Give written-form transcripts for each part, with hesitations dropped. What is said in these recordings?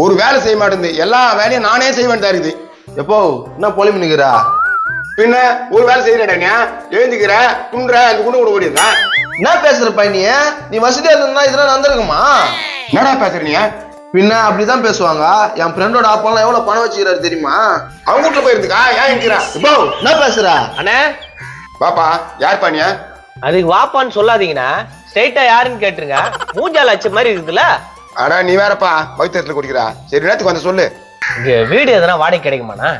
ஒரு வேலை செய்ய மாட்டேங்குது, எல்லா வேலையும் நானே செய்ய வேண்டியதா இருக்குது. எப்போ என்ன பொலிமி நிக்கிறா? பின்ன ஒரு வேலை செய்யறேன், எழுந்துக்கிற குன்ற அந்த குண்டு கூட ஓடிடுற. என்ன பேசுற பையனிய? நீ வசதியா இருந்தா இதெல்லாம் நடந்திருக்குமா? என்னடா பேசுறீங்க? பின்ன அப்படிதான் பேசுவாங்க. என் ஃப்ரெண்டோட அப்பா எவ்வளவு பணம் வச்சுக்கிறாரு தெரியுமா? அவங்க வீட்டுல போயிருந்துக்கா, ஏன் இருக்கிறான்? இப்போ என்ன பேசுற? அண்ணே பாப்பா, யார் பானியா? அதுக்கு வாப்பான்னு சொல்லாதீங்கண்ணா, ஸ்ட்ரைட்டா யாருன்னு கேட்டுருங்க. மூஞ்சால அச்சு மாதிரி இருக்குதுல்ல. அடா நீ வேறப்பா, வயிற்றுல குடிக்கிறா. சரி நேரத்துக்கு வந்து சொல்லு. இங்க வீடு எதனா வாடகை கிடைக்குமாண்ணா?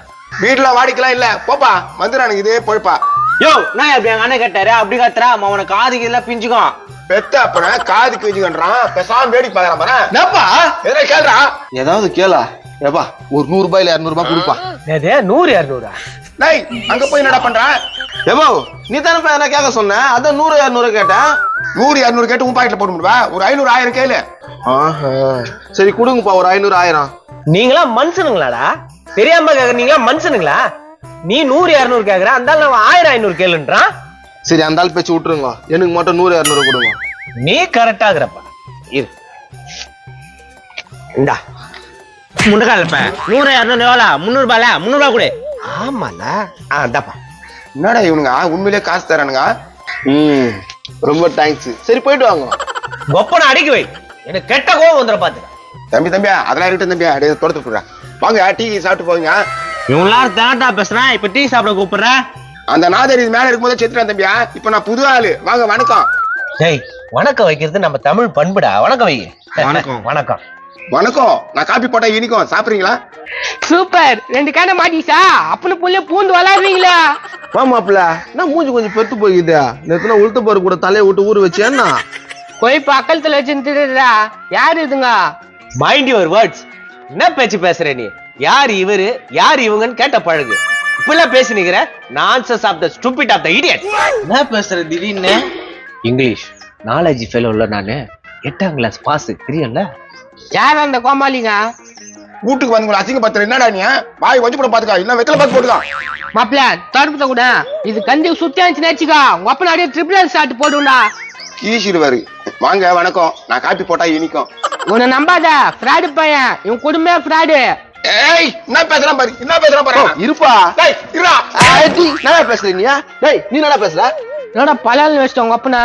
வீட்டுல வாடிக்கலாம் இல்ல, போப்பா வந்துடுறானுங்க இதே பொழுப்பா. யோ நான் எப்படி எங்க அண்ணன் கேட்டாரு அப்படி கத்துறா, அவனை காதுக்கு எல்லாம் பிஞ்சுக்கும். பெத்த அப்புறம் காதுக்கு வச்சுக்கன்றான், பேசாம வேடிக்கை பாக்குறான் பாரு. என்னப்பா எதனா கேள்றா? ஏதாவது கேளா? ஏப்பா ஒரு 100 ரூபாய் இல்ல 200 ரூபாய் கொடுப்பா. 100 200? டேய் அங்க போய் என்னடா பண்றான்? ஏப்போ நீ தானே என்ன கேட்க சொன்ன? அதான் 100 200 கேட்டேன். 100 200 கேட்டு உன் பாக்கெட்ல போட்டு முடிவா? ஒரு 500 1000 கேளு. சரி கொடுங்கப்பா, ஒரு 500 1000. நீங்களா மனுஷனுங்களாடா? தெரியாம கேக்குறீங்களா மனுஷனுங்களா? நீ 100 200 கேக்குற, அந்த 1000 500 கேளுன்றான். சரி அந்த ஆள் பேச்சு விட்டுருங்க, எனக்கு மட்டும் 100 200 கொடுங்க. நீ கரெக்டா இருக்கிறப்ப இரு. இந்தா முண்டகாலப்ப 100 200 எவ்வளோ? 300 ரூபாய்ல 300 ரூபாய் கொடு. ஆமால அதாப்பா. என்னடா இவனுங்க உண்மையிலே காசு தரானுங்க? ரொம்ப தேங்க்ஸ். சரி போயிட்டு வாங்க. கொப்பனை அடிக்க வை, எனக்கு கெட்ட கோவம் வந்துட பாத்துக்க. தம்பியா அதெல்லாம் இருக்கட்டும் தம்பியா, அப்படியே தொடர்த்து போடுறேன். வாங்க டீ சாப்பிட்டு போங்க. இவங்களாரும் தேட்டா பேசுறேன், இப்ப டீ சாப்பிட கூப்பிடுற. அந்த நாதரி மேல இருக்கும்போது செத்துறான் தம்பியா, இப்ப நான் புது ஆளு. வாங்க வணக்கம். டேய் வணக்கம் வைக்கிறது நம்ம தமிழ் பண்புடா. வணக்கம் வை. வணக்கம். வணக்கம் வணக்கம். நான் காப்பி போட்டா இனிக்கும், சாப்பிடுறீங்களா? சூப்பர், 2 கேன மாட்டிச்சா? அப்பனு புள்ள பூந்து வளர்றீங்களா? மாப்பிள்ள என்ன மூஞ்சி கொஞ்சம் பெருத்து போய்க்குது? நேத்துல உளுத்த பாரு கூட தலையை விட்டு ஊற வச்சு என்ன போய் பக்கத்துல வச்சுட்டுடா. யாரு இதுங்க? Mind your words. என்ன பேச்சு பேசுற நீ? யார் இவரு யார் இவங்கன்னு கேட்ட பழகு. இப்பெல்லாம் பேசினீங்கிற nonsense of the stupid of the idiot. என்ன பேசுற திடீர்னு? இங்கிலீஷ் நாலேஜ் ஃபெலோ இல்ல நானு, 8ஆம் கிளாஸ் பாஸ் தெரியல. யார் அந்த கோமாளிங்க? வீட்டுக்கு வந்து அசிங்க பத்திர என்னடா நீ? வாய் வச்சு கூட பாத்துக்கா, இல்ல வெத்தலை பார்த்து போட்டுக்கா. மாப்பிள்ள தடுப்புத்த கூட இது கண்டி சுத்தியாச்சு நினைச்சுக்கா. உங்க அப்பன அப்படியே ட்ரிபிள் ஷாட் போடுண்டா. கீசிடுவாரு. வாங்க வணக்கம். நான் காப்பி போட்டா இனிக்கும். உன்னை நம்பாத, ஃப்ராடு பையன். இவன் குடும்பமே ஃப்ராடு. ஏய் என்ன பேசுறான் பாரு, என்ன பேசுறான் பாரு. இருப்பா. டேய் இருடா. என்ன பேசுற நீ? டேய் நீ என்ன பேசுற? என்னடா பலால் வச்சிட்ட உங்க அப்பனா?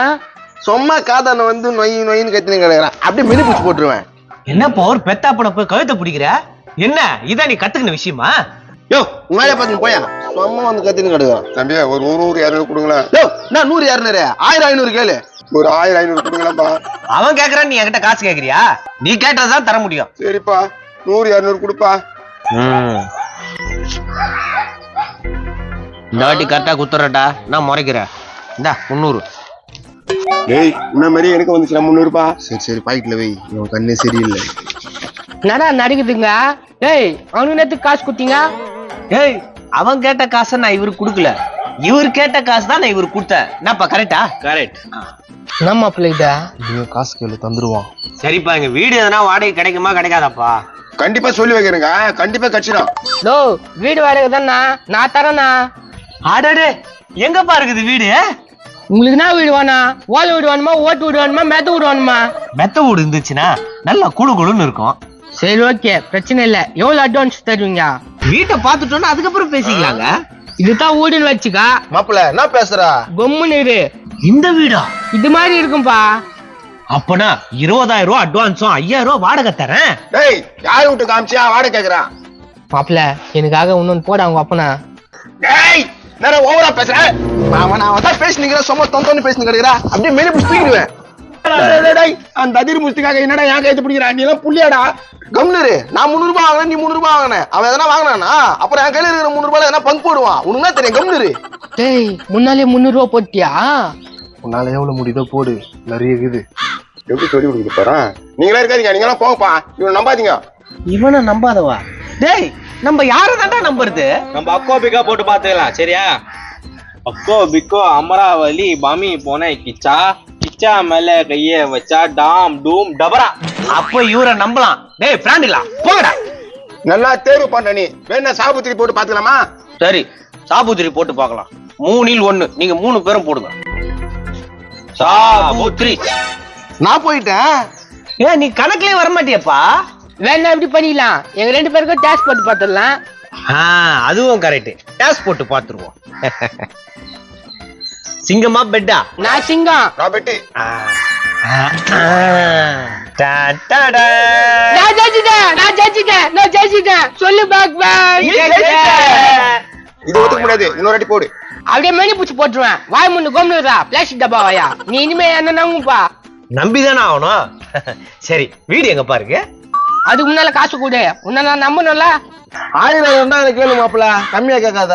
சும்மா காதான வந்து நொய் நொயின்னு கத்தினு கிடக்குறான், அப்படியே மினி பிடிச்சு போட்டுருவேன். என்னப்பா ஒரு பெத்தாப்பன போய் கழுத்தை பிடிக்கிற? என்ன இதான் நீ கத்துக்கின விஷயமா? யோ உங்க வேலையை பார்த்து போயா, சும்மா வந்து கத்தினு கிடக்குறான். தம்பியா ஒரு 100 200 கொடுங்களேன். யோ நான் 100 200 1000 500 கேளு. ஒரு 1000 500 கொடுங்களேன்ப்பா. அவன் கேக்குறான், நீ என்கிட்ட காசு கேக்குறியா? நீ கேட்டதான் தர முடியும். சரிப்பா 100 200 கொடுப்பா. இந்த வாட்டி கரெக்டா குத்துறடா, நான் முறைக்கிறேன். இந்தா 300. டேய் இந்த மாதிரி எனக்கு வந்துச்சுனா 300 ரூபாய். சரி சரி பாக்கெட்ல வை, உன் கண்ணே சரியில்லை. என்னடா நடிக்குதுங்க? டேய் அவனுக்கு நேத்து காசு குடுத்தீங்க? ஏய் அவன் கேட்ட காசை நான் இவருக்கு கொடுக்கல, இவர் கேட்ட காசு தான் நான் இவருக்கு கொடுத்தேன். என்னப்பா கரெக்டா? கரெக்ட். என்ன மாப்பிள்ள இதா? நீங்க காசு கேளு தந்துருவான். சரிப்பா, எங்க வீடு எதனா வாடகை கிடைக்குமா கிடைக்காதாப்பா? கண்டிப்பா சொல்லி வைக்கிறேங்க, கண்டிப்பா கட்சிடும். டோ வீடு வாடகை தானா? நான் தரேனா? ஆடாடே எங்கப்பா இருக்குது வீடு? உங்களுக்கு என்ன வீடு வேணா? ஓலை வீடு வேணுமா, ஓட்டு வீடு வேணுமா, மெத்த வீடு வேணுமா? மெத்த வீடு இருந்துச்சுன்னா நல்லா குழு குழுன்னு இருக்கும். சரி ஓகே, பிரச்சனை இல்ல. எவ்வளவு அட்வான்ஸ் தருவீங்க? வீட்டை பாத்துட்டோம்னா அதுக்கப்புறம் பேசிக்கலாங்க. இதுதான் வீடுன்னு வச்சுக்கா. மாப்பிள்ள என்ன பேசுற? பொம்முன்னு இரு. இந்த வீடா? இது மாதிரி இருக்கும்பா. அப்பனா 20,000 ரூபாய் அட்வான்ஸும் 5,000 ரூபாய் வாடகை தரேன். டேய் யாரு விட்டு காமிச்சியா வாடகை கேக்குறான்? மாப்பிள்ள எனக்காக இன்னொன்னு போட அவங்க அப்பனா. டேய் நான் ஓவரா பேசுறேன். அவன் தான் பேசி நிக்கிற, சும்மா தொந்தோன்னு பேசி கிடக்குறா, அப்படியே மினி பிடிச்சு தூக்கிடுவேன். டேய் அந்த அதிர் முஸ்திக்காக என்னடா ஏன் கைத்து பிடிக்கிறா? நீ எல்லாம் புள்ளியாடா? கம்னரு, நான் 300 ரூபாய் வாங்கினேன், நீ 300 ரூபாய் வாங்கினேன். அவன் எதனா வாங்கினானா அப்புறம் என் கையில இருக்கிற 300 ரூபாய் எதனா பங்கு போடுவான். உனக்கு என்ன தெரியும்? கம்னரு. டேய் முன்னாலே 300 ரூபாய் போட்டியா? உன்னால எவ்வளவு முடியுதோ போடு, நிறைய இருக்குது. எப்படி சொல்லி கொடுக்க போறான்? நீங்களா இருக்காதீங்க, நீங்க எல்லாம் போங்கப்பா. இவனை நம்பாதீங்க. இவனை நம்பாதவா? டேய் நம்ம யாரை தாண்டா நம்புறது? நம்ம அக்கோ பிக்கா போட்டு பாத்துக்கலாம் சரியா? அக்கோ பிக்கோ அமராவதி பாமி போன கிச்சா கிச்சா மேல கைய வச்சா டாம் டூம் டபரா. அப்ப இவரை நம்பலாம். டேய் பிராண்டிலா போங்கடா. நல்லா தேர்வு பண்ற நீ. வேணா சாபுத்திரி போட்டு பாத்துக்கலாமா? சரி சாபுத்திரி போட்டு பார்க்கலாம். 3இல் 1 நீங்க 3 பேரும் போடுங்க. சாபுத்திரி. நான் போயிட்டேன். ஏன் நீ கணக்குலயே வர மாட்டியப்பா? வேணா எப்படி பண்ணிக்கலாம், எங்க 2 பேருக்கும் டேஸ்ட் போட்டு பார்த்துடலாம். அதுவும் கரெக்ட். டேஸ்ட் போட்டு பாத்துருவோம். சிங்கமா பெட்டா? நான் சிங்கம். நான் பெட்டி. நான் ஜெயிச்சிட்டேன். சொல்லு பாக். இது ஒத்துக்க முடியாது, இன்னொரு அடி போடு. அப்படியே மெனி பூச்சி போட்டுருவேன். வாய் முன்னு கோம்னுடா, பிளாஸ்டிக் டப்பா வாயா. நீ இனிமே என்ன நம்புப்பா. நம்பிதானே ஆகணும். சரி, வீடு எங்க பாருங்க. அதுக்கு முன்னால காசு கொடு, உன்ன நான் நம்பணும்ல. 1000 தான் கேளு மாப்பிள, கம்மியா கேட்காத.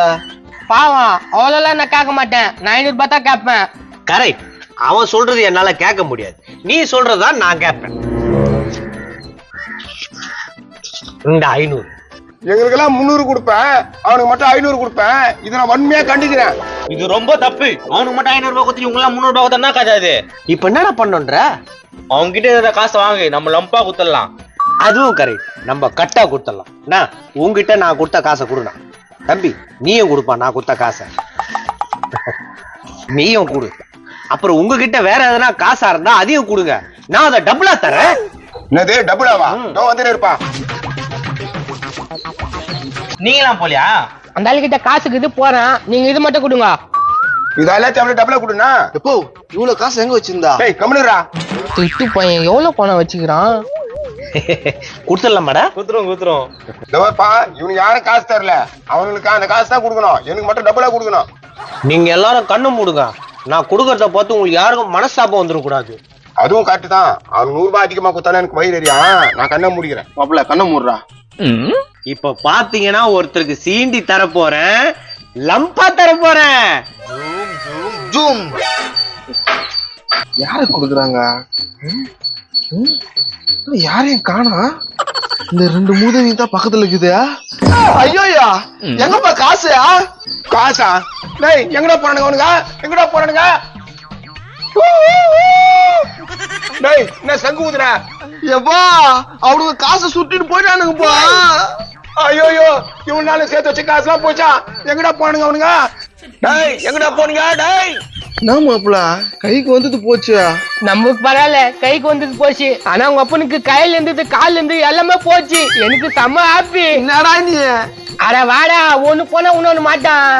பாவம், அவ்வளோலாம் நான் கேட்க மாட்டேன். நான் 500 ரூபாய் தான் கேட்பேன். கரெக்ட். அவன் சொல்றது என்னால கேட்க முடியாது, நீ சொல்றதா நான் கேட்பேன். இந்த 500 எங்களுக்கெல்லாம் 300 கொடுப்பேன், அவனுக்கு மட்டும் 500 கொடுப்பேன். இதை நான் வன்மையா கண்டிக்கிறேன். இது ரொம்ப தப்பு. அவனுக்கு மட்டும் 500 ரூபாய் கொடுத்து உங்களா 300 ரூபாய் கொடுத்தா கதாது. இப்ப என்னடா பண்ணோன்ற? அவங்க கிட்ட இருக்கிற காசை வாங்கு, நம்ம லம்பா குத்தலாம். அதுவும் கரெக்ட். நம்ம கட்டா கொடுத்துடலாம். நான் உங்ககிட்ட நான் கொடுத்த காசை கொடுனா தம்பி, நீயும் கொடுப்பா நான் கொடுத்த காசை. நீயும் கொடு. அப்புறம் உங்ககிட்ட வேற எதனா காசா இருந்தா அதையும் கொடுங்க, நான் அதை டபுளா தரேன். என்னது டபுளாவா? நான் வந்து இருப்பான். நீங்களாம் போலியா? அந்த ஆளுகிட்ட காசுக்கு இது போறேன், நீங்க இது மட்டும் கொடுங்க. இதெல்லாம் அப்படியே டபுளா கொடுனா. எப்போ இவ்வளவு காசு எங்க வச்சிருந்தா? டேய் கம்முனுடா. திட்டு பையன் எவ்வளவு பணம் வச்சுக்கிறான். கொடுத்துடலாமாடா? குத்துறோம். இதோப்பா, இவனுக்கு யாரும் காசு தரல, அவனுக்கு அந்த காசு தான் கொடுக்கணும். எனக்கு மட்டும் டபுளா கொடுக்கணும். நீங்க எல்லாரும் கண்ணு மூடுங்க. நான் கொடுக்கறத பார்த்து உங்களுக்கு யாருக்கும் மனஸ்தாபம் வந்துடக் கூடாது. அதுவும் கரெக்ட் தான். அவன் 100 ரூபாய் அதிகமா கொடுத்தாலும் எனக்கு வயிறு எரியா. நான் கண்ணை மூடிக்கிறேன். மாப்பிள கண்ணை மூடுறா. இப்ப பாத்தீங்கன்னா ஒருத்தருக்கு சீண்டி தர போறேன், லம்பா தர போறேன். ஜூம். யாரு கொடுக்குறாங்க? யாரையும் காணா. இந்த 2 மூதவி தான் பக்கத்துல இருக்குது. ஐயோயா, எங்கப்பா காசு? காசா? டேய் எங்கடா போறானுங்க அவனுங்க? எங்கடா போறானுங்க? டேய் என்ன சங்கு ஊதுற? எப்பா அவனுக்கு காசை சுட்டிட்டு போயிட்டானுங்கப்பா. ஐயோயோ, இவனால சேர்த்து வச்ச காசுலாம் போச்சா? எங்கடா போனானுங்க அவனுங்க? டேய் எங்கடா போனீங்க? டேய் என்ன மாப்பிள, கைக்கு வந்தது போச்சு. நமக்கு பரவாயில்ல, கைக்கு வந்தது போச்சு. ஆனா உங்க அப்பனுக்கு கையில இருந்தது, கால்ல இருந்து எல்லாமே போச்சு. எனக்கு செம்ம ஹாப்பி. என்னடா நீ? அட வாடா, ஒண்ணு போனா இன்னொன்னு மாட்டான்.